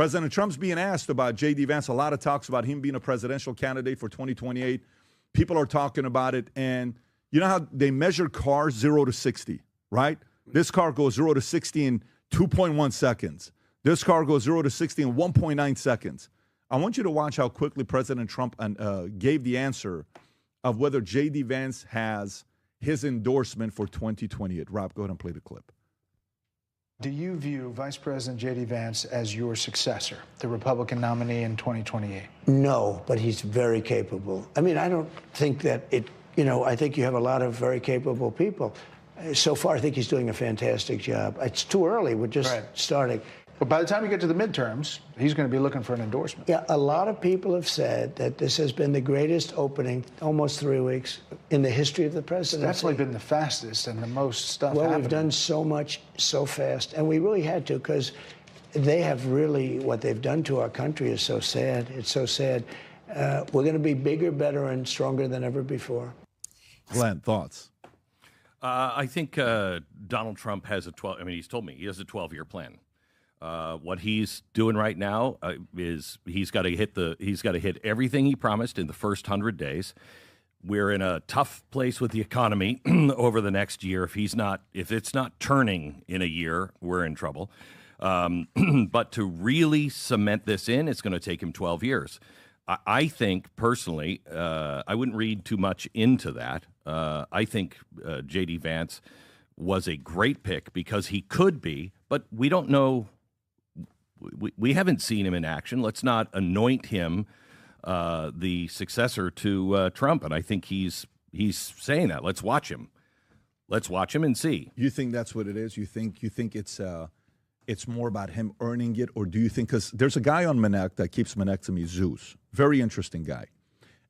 President Trump's being asked about J.D. Vance. A lot of talks about him being a presidential candidate for 2028. People are talking about it. And you know how they measure cars 0 to 60, right? This car goes 0 to 60 in 2.1 seconds. This car goes 0 to 60 in 1.9 seconds. I want you to watch how quickly President Trump gave the answer of whether J.D. Vance has his endorsement for 2028. Rob, go ahead and play the clip. Do you view Vice President J.D. Vance as your successor, the Republican nominee in 2028? No, but he's very capable. I mean, I don't think that I think you have a lot of very capable people. So far, I think he's doing a fantastic job. It's too early. We're just starting. But by the time you get to the midterms, he's going to be looking for an endorsement. Yeah, a lot of people have said that this has been the greatest opening, almost 3 weeks, in the history of the presidency. It's definitely been the fastest and the most stuff Well, happening. we've done so much so fast, and we really had to, because they have really, what they've done to our country is so sad. It's so sad. We're going to be bigger, better, and stronger than ever before. Glenn, thoughts? I think Donald Trump has he's told me he has a 12-year plan. What he's doing right now is he's got to hit everything he promised in the first 100 days. We're in a tough place with the economy over the next year. If it's not turning in a year, we're in trouble. But to really cement this in, it's going to take him 12 years. I think personally, I wouldn't read too much into that. I think J.D. Vance was a great pick because he could be, but we don't know. We haven't seen him in action. Let's not anoint him the successor to Trump. And I think he's saying that. Let's watch him. Let's watch him and see. You think that's what it is? You think it's more about him earning it, or do you think, because there's a guy on Minnect that keeps Minnecting me, Zeus, very interesting guy,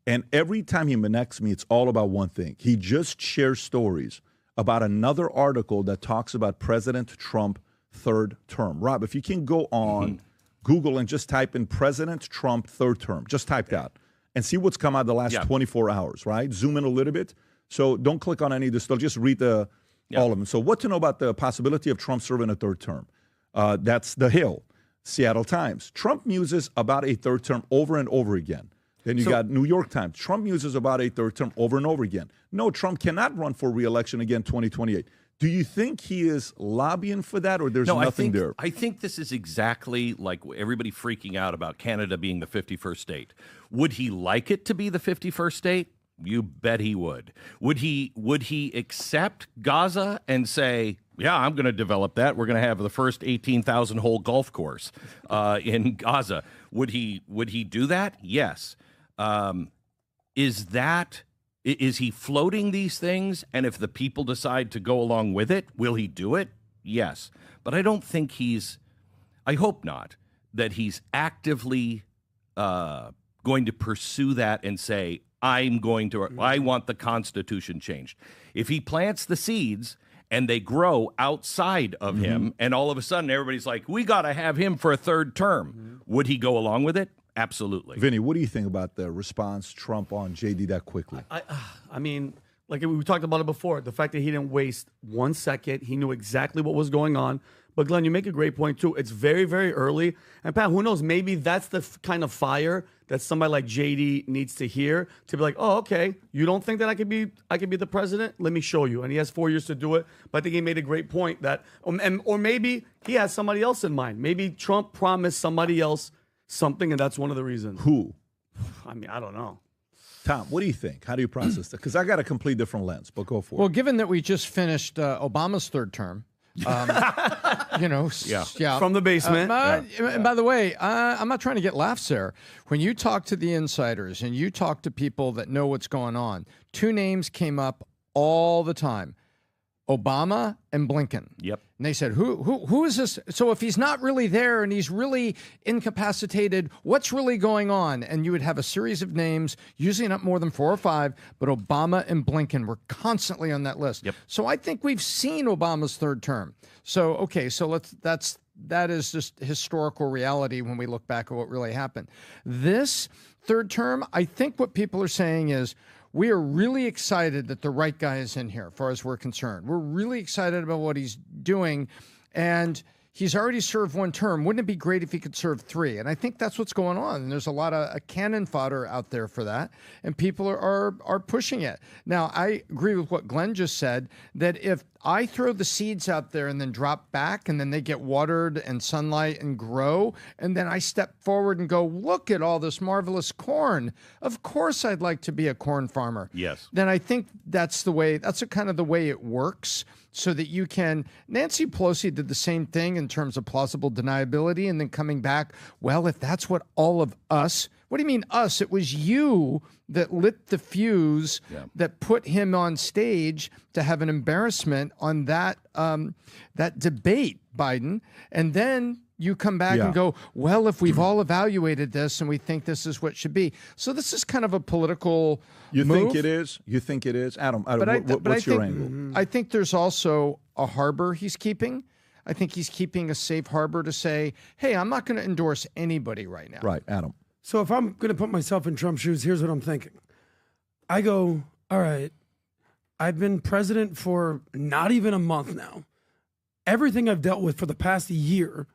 and every time he Minnects me, it's all about one thing. He just shares stories about another article that talks about President Trump third term. Rob, if you can go on Google and just type in President Trump third term, just type that and see what's come out the last 24 hours, right? Zoom in a little bit. So don't click on any of this stuff. Just read all of them. So what to know about the possibility of Trump serving a third term? That's The Hill, Seattle Times. Trump muses about a third term over and over again. Then you got New York Times. Trump muses about a third term over and over again. No, Trump cannot run for re-election again 2028. Do you think he is lobbying for that, or there's nothing there? I think this is exactly like everybody freaking out about Canada being the 51st state. Would he like it to be the 51st state? You bet he would. Would he accept Gaza and say, yeah, I'm going to develop that. We're going to have the first 18,000 hole golf course in Gaza. Would he do that? Yes. Is he floating these things? And if the people decide to go along with it, will he do it? Yes. But I don't think I hope not, that he's actively going to pursue that and say, I want the Constitution changed. If he plants the seeds and they grow outside of him, and all of a sudden everybody's like, we got to have him for a third term, would he go along with it? Absolutely. Vinny, what do you think about the response Trump on JD that quickly? I mean, like we talked about it before, the fact that he didn't waste 1 second. He knew exactly what was going on. But Glenn, you make a great point too. It's very, very early. And Pat, who knows? Maybe that's the kind of fire that somebody like JD needs to hear to be like, oh, okay, you don't think that I could be the president? Let me show you. And he has 4 years to do it. But I think he made a great point that, or maybe he has somebody else in mind. Maybe Trump promised somebody else something, and that's one of the reasons. Who? I mean, I don't know. Tom, what do you think? How do you process that? Because I got a complete different lens, but go for it. Well, given that we just finished Obama's third term, from the basement. By the way, I'm not trying to get laughs there. When you talk to the insiders and you talk to people that know what's going on, two names came up all the time. Obama and Blinken. Yep. And they said, who is this? So if he's not really there and he's really incapacitated, what's really going on? And you would have a series of names, usually not more than 4 or 5, but Obama and Blinken were constantly on that list. Yep. So I think we've seen Obama's third term. So, okay, so that is just historical reality when we look back at what really happened. This third term, I think what people are saying is, we are really excited that the right guy is in here, as far as we're concerned. We're really excited about what he's doing. And He's already served 1 term. Wouldn't it be great if he could serve 3? And I think that's what's going on. And there's a lot of cannon fodder out there for that, and people are pushing it. Now, I agree with what Glenn just said, that if I throw the seeds out there and then drop back, and then they get watered and sunlight and grow, and then I step forward and go, look at all this marvelous corn. Of course I'd like to be a corn farmer. Yes. Then I think that's kind of the way it works, so that you can. Nancy Pelosi did the same thing in terms of plausible deniability, and then coming back, well, if that's what all of us, what do you mean us? It was you that lit the fuse that put him on stage to have an embarrassment on that debate, Biden. And then you come back and go, well, if we've all evaluated this and we think this is what should be. So this is kind of a political You move. think it is? You think it is? Adam, what's your angle? I think there's also a harbor he's keeping. I think he's keeping a safe harbor to say, hey, I'm not going to endorse anybody right now. Right, Adam. So if I'm going to put myself in Trump's shoes, here's what I'm thinking. I go, all right, I've been president for not even a month now. Everything I've dealt with for the past year,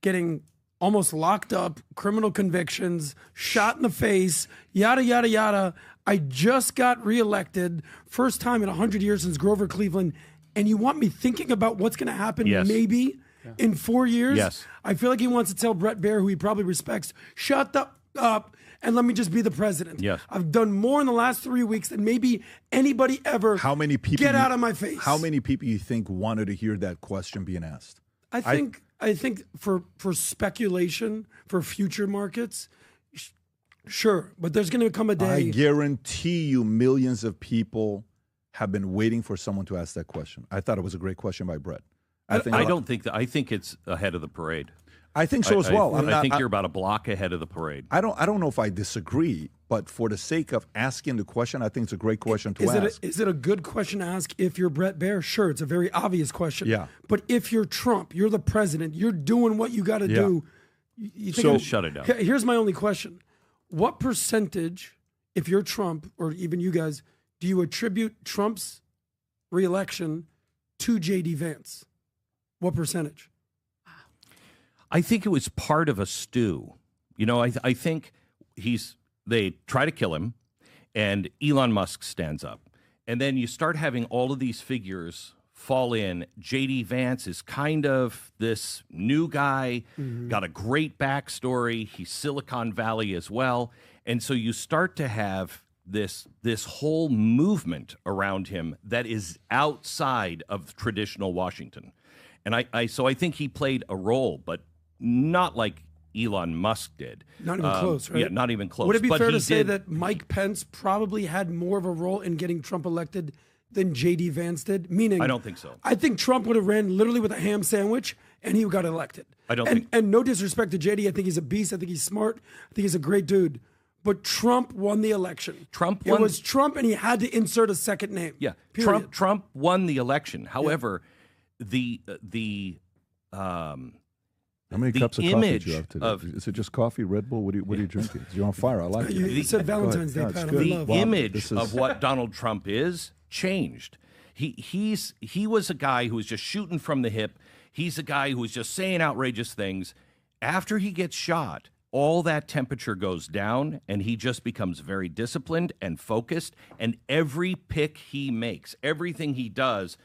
getting almost locked up, criminal convictions, shot in the face, yada, yada, yada. I just got reelected, first time in 100 years since Grover Cleveland. And you want me thinking about what's going to happen maybe in 4 years? Yes. I feel like he wants to tell Brett Baer, who he probably respects, shut up and let me just be the president. Yes. I've done more in the last 3 weeks than maybe anybody ever. How many people get out of my face? How many people you think wanted to hear that question being asked? I think for speculation for future markets, sure, but there's going to come a day. I guarantee you millions of people have been waiting for someone to ask that question. I thought it was a great question by Brett. I don't think that. I think it's ahead of the parade. I think so as well. I think you're about a block ahead of the parade. I don't know if I disagree, but for the sake of asking the question, I think it's a great question to ask. Is it a good question to ask if you're Brett Baer? Sure, it's a very obvious question. Yeah. But if you're Trump, you're the president, you're doing what you got to do. You think shut it down. Here's my only question. What percentage, if you're Trump or even you guys, do you attribute Trump's reelection to J.D. Vance? What percentage? I think it was part of a stew. You know, I think they try to kill him, and Elon Musk stands up. And then you start having all of these figures fall in. J.D. Vance is kind of this new guy, got a great backstory. He's Silicon Valley as well. And so you start to have this whole movement around him that is outside of traditional Washington. And I think he played a role, but not like Elon Musk did. Not even close, right? Yeah, not even close. Would it be But fair he to say did- that Mike Pence probably had more of a role in getting Trump elected than J.D. Vance did? Meaning, I don't think so. I think Trump would have ran literally with a ham sandwich and he got elected. I don't and, think- And no disrespect to J.D., I think he's a beast. I think he's smart. I think he's a great dude. But Trump won the election. Trump won- It was Trump, and he had to insert a second name. Yeah, Period. Trump won the election. However, How many the cups of coffee image did you have today? of- Is it just coffee, Red Bull? What are you drinking? You're on fire. I like it. You said Valentine's Day, Go ahead. Pat. No, I it's the love. Wow, image this is- of what Donald Trump is changed. He was a guy who was just shooting from the hip. He's a guy who was just saying outrageous things. After he gets shot, all that temperature goes down, and he just becomes very disciplined and focused. And every pick he makes, everything he does,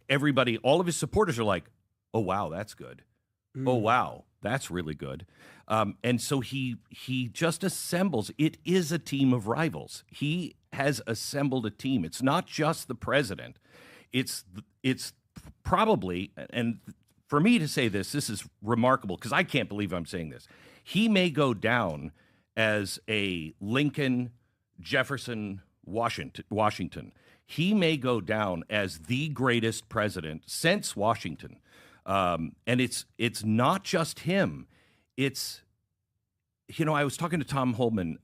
everybody, all of his supporters are like, "Oh wow, that's good. Oh wow, that's really good." And so he just assembles. It is a team of rivals. He has assembled a team. It's not just the president. It's probably, and for me to say this is remarkable because I can't believe I'm saying this. He may go down as a Lincoln, Jefferson, Washington. He may go down as the greatest president since Washington. And it's not just him. It's, I was talking to Tom Holman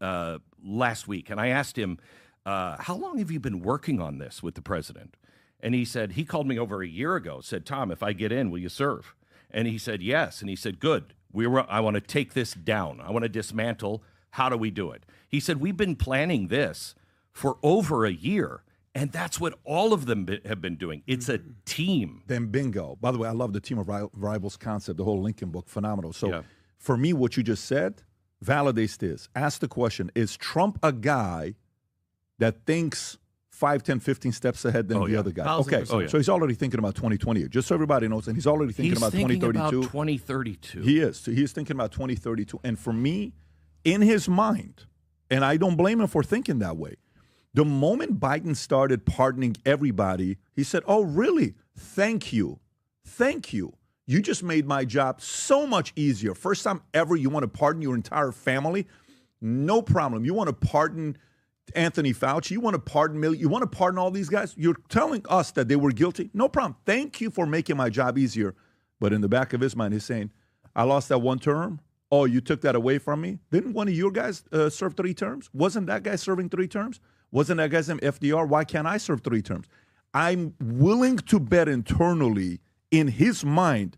last week, and I asked him, how long have you been working on this with the president? And he said, he called me over a year ago, said, "Tom, if I get in, will you serve?" And he said, "Yes." And he said, "Good. I want to take this down. I want to dismantle. How do we do it?" He said, "We've been planning this for over a year, And that's what all of them have been doing. It's a team. Then bingo. By the way, I love the team of rivals concept, the whole Lincoln book, phenomenal. So for me, what you just said validates this. Ask the question, is Trump a guy that thinks 5, 10, 15 steps ahead than the other guy? Okay, so he's already thinking about 2028, just so everybody knows, and he's already thinking about 2032. 2032. He is. So he's thinking about 2032. And for me, in his mind, and I don't blame him for thinking that way, the moment Biden started pardoning everybody, he said, oh, really? Thank you. Thank you. You just made my job so much easier. First time ever you want to pardon your entire family? No problem. You want to pardon Anthony Fauci? You want to pardon You want to pardon all these guys? You're telling us that they were guilty? No problem. Thank you for making my job easier. But in the back of his mind, he's saying, I lost that one term. Oh, you took that away from me? Didn't one of your guys serve 3 terms? Wasn't that guy serving 3 terms? Wasn't that guy's name FDR? Why can't I serve 3 terms? I'm willing to bet internally in his mind,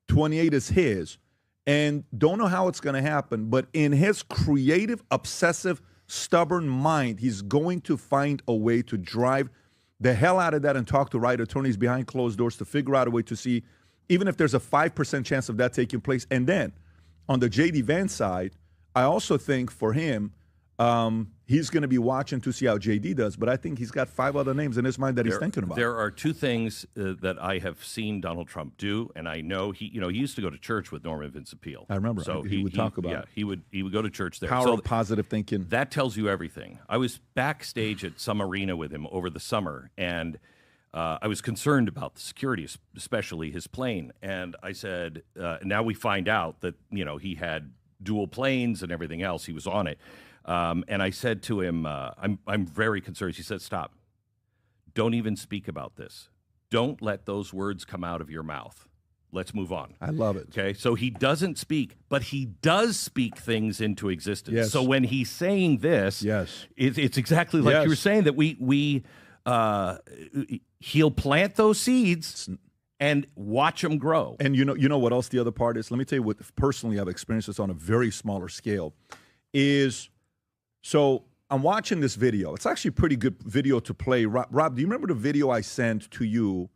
28 is his, and don't know how it's going to happen, but in his creative, obsessive, stubborn mind, he's going to find a way to drive the hell out of that and talk to right attorneys behind closed doors to figure out a way to see, even if there's a 5% chance of that taking place. And then on the J.D. Vance side, I also think for him, he's going to be watching to see how JD does, but I think he's got 5 other names in his mind that he's thinking about. There are 2 things that I have seen Donald Trump do, and I know he used to go to church with Norman Vincent Peale. I remember. So he would talk about. Yeah, he would go to church there. Power of positive thinking. That tells you everything. I was backstage at some arena with him over the summer, and I was concerned about the security, especially his plane. And I said, now we find out that he had dual planes and everything else. He was on it. And I said to him, I'm very concerned. He said, stop. Don't even speak about this. Don't let those words come out of your mouth. Let's move on. I love it. Okay, so he doesn't speak, but he does speak things into existence. Yes. So when he's saying this, it's exactly like you were saying, that he'll plant those seeds and watch them grow. And you know what else the other part is? Let me tell you what personally I've experienced this on a very smaller scale is... So I'm watching this video. It's actually a pretty good video to play. Rob, do you remember the video I sent to you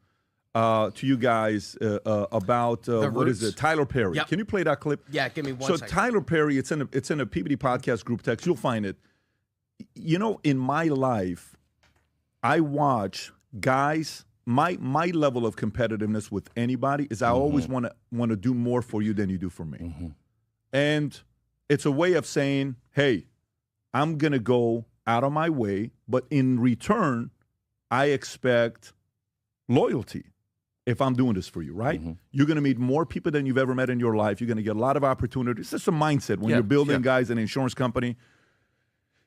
guys about what is it? Tyler Perry. Yep. Can you play that clip? Yeah, give me one second. So Tyler Perry, it's in a PBD podcast group text. You'll find it. In my life, I watch guys. My level of competitiveness with anybody is I always want to do more for you than you do for me, and it's a way of saying, hey, I'm going to go out of my way, but in return, I expect loyalty if I'm doing this for you, right? You're going to meet more people than you've ever met in your life. You're going to get a lot of opportunities. It's just a mindset when you're building guys in an insurance company.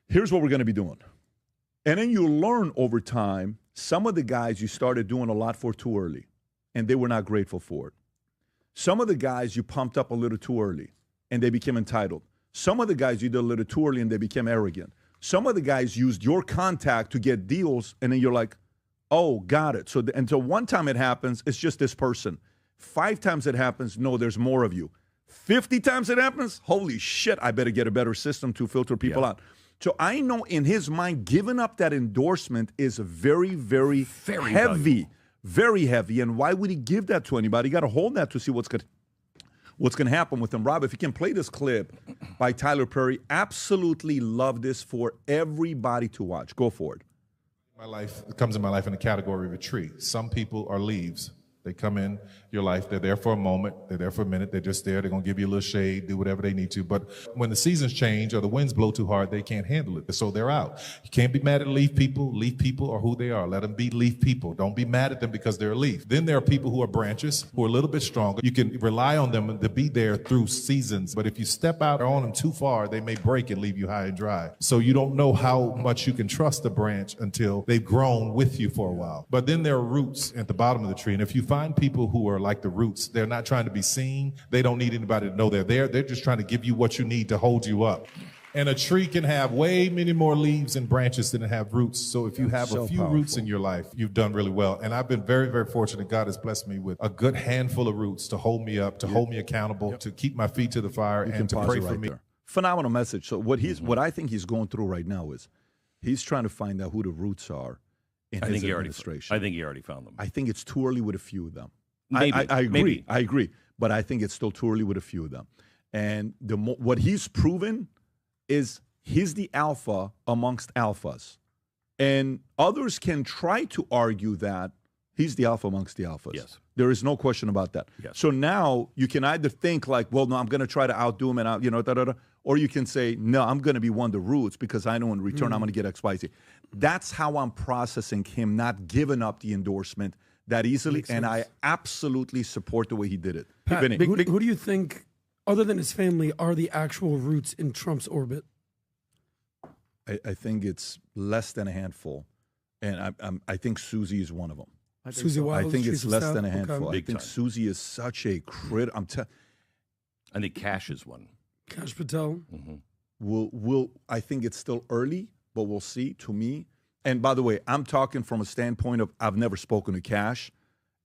Here's what we're going to be doing. And then you learn over time, some of the guys you started doing a lot for too early, and they were not grateful for it. Some of the guys you pumped up a little too early, and they became entitled. Some of the guys you did a little too early and they became arrogant. Some of the guys used your contact to get deals, and then you're like, oh, got it. So until one time it happens, it's just this person. 5 times it happens, no, there's more of you. 50 times it happens, holy shit, I better get a better system to filter people out. So I know in his mind, giving up that endorsement is very, very, very heavy. Valuable. Very heavy. And why would he give that to anybody? You got to hold that to see what's going to happen with him. Rob, if you can play this clip by Tyler Perry, absolutely love this for everybody to watch. Go for it. My life comes in my life in the category of a tree. Some people are leaves. They come in your life. They're there for a moment. They're there for a minute. They're just there. They're going to give you a little shade, do whatever they need to. But when the seasons change or the winds blow too hard, they can't handle it. So they're out. You can't be mad at leaf people. Leaf people are who they are. Let them be leaf people. Don't be mad at them because they're a leaf. Then there are people who are branches, who are a little bit stronger. You can rely on them to be there through seasons. But if you step out on them too far, they may break and leave you high and dry. So you don't know how much you can trust the branch until they've grown with you for a while. But then there are roots at the bottom of the tree. And if you find people who are like the roots, they're not trying to be seen. They don't need anybody to know they're there. They're just trying to give you what you need to hold you up. And a tree can have way many more leaves and branches than it have roots. So if you have a few roots in your life, you've done really well. And I've been very, very fortunate. God has blessed me with a good handful of roots to hold me up, to hold me accountable, to keep my feet to the fire, and to pray for me. Phenomenal message. So what I think he's going through right now is he's trying to find out who the roots are. in I his think he already. administration. I think he already found them. I think it's too early with a few of them. Maybe, I agree. maybe. I agree. But I think it's still too early with a few of them. And what he's proven is he's the alpha amongst alphas. And others can try to argue that he's the alpha amongst the alphas. Yes. There is no question about that. Yes. So now you can either think like, well, no, I'm going to try to outdo him and out, or you can say, no, I'm going to be one of the roots because I know in return I'm going to get X, Y, Z. That's how I'm processing him not giving up the endorsement that easily. And I absolutely support the way he did it. Pat, Vinny. who do you think, other than his family, are the actual roots in Trump's orbit? I think it's less than a handful. And I think Susie is one of them. Susie Wiles, I think Chief it's of less Staff? than a handful. Okay. I think Susie is such a crit. I think Cash is one. Kash Patel. I think it's still early, but we'll see. To me, and by the way, I'm talking from a standpoint of I've never spoken to Cash,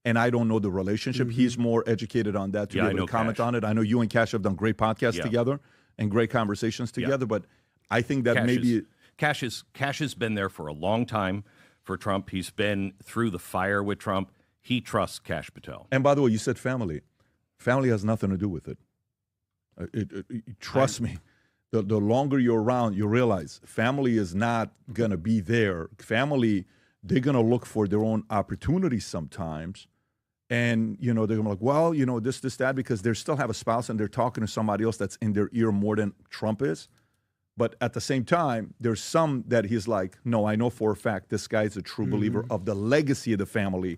and I don't know the relationship. He's more educated on that to be able to comment on it. I know you and Cash have done great podcasts together and great conversations together, but I think that Cash has been there for a long time for Trump. He's been through the fire with Trump. He trusts Cash Patel. And by the way, you said family. Family has nothing to do with it. Trust me. The longer you're around, you realize family is not going to be there. Family, they're going to look for their own opportunities sometimes. And, they're going to be like, well, this, that, because they still have a spouse and they're talking to somebody else that's in their ear more than Trump is. But at the same time, there's some that he's like, no, I know for a fact this guy's a true believer of the legacy of the family.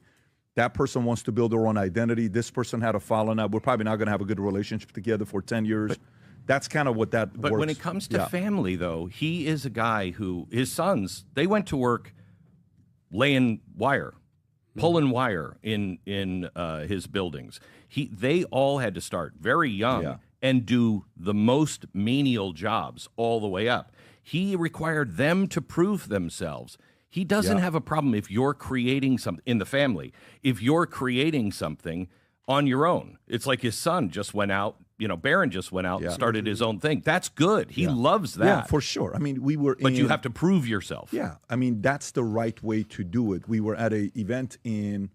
That person wants to build their own identity. This person had a falling out. We're probably not going to have a good relationship together for 10 years. That's kind of what that But works. when it comes to family, though, he is a guy who, his sons, they went to work laying wire, pulling wire in his buildings. They all had to start very young and do the most menial jobs all the way up. He required them to prove themselves. He doesn't have a problem if you're creating something in the family. If you're creating something on your own, it's like his son just went out. Barron just went out and started his own thing. That's good. He loves that. Yeah, for sure. I mean, but you have to prove yourself. Yeah, I mean, that's the right way to do it. We were at an event it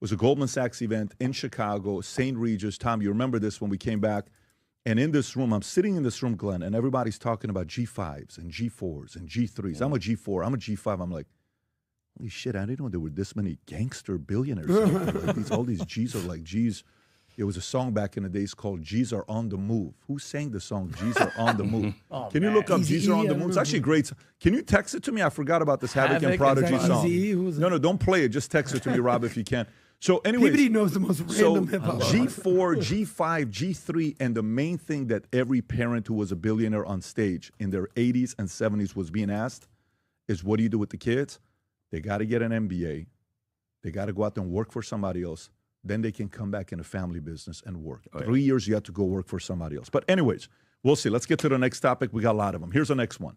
was a Goldman Sachs event in Chicago, St. Regis. Tom, you remember this when we came back. And in this room, I'm sitting in this room, Glenn, and everybody's talking about G5s and G4s and G3s. I'm a G4. I'm a G5. I'm like, holy shit, I didn't know there were this many gangster billionaires. Like all these G's are like G's. There was a song back in the days called G's Are On The Move. Who sang the song G's Are On The Move? Can you look up G's Are On The Move? It's actually great. Can you text it to me? I forgot about this Havoc and Prodigy song. No, don't play it. Just text it to me, Rob, if you can. So anyways, PBD knows the most random hip hop. G4, G5, G3, and the main thing that every parent who was a billionaire on stage in their 80s and 70s was being asked is, what do you do with the kids? They got to get an MBA. They got to go out and work for somebody else. Then they can come back in a family business and work. 3 years, you have to go work for somebody else. But anyways, we'll see. Let's get to the next topic. We got a lot of them. Here's the next one.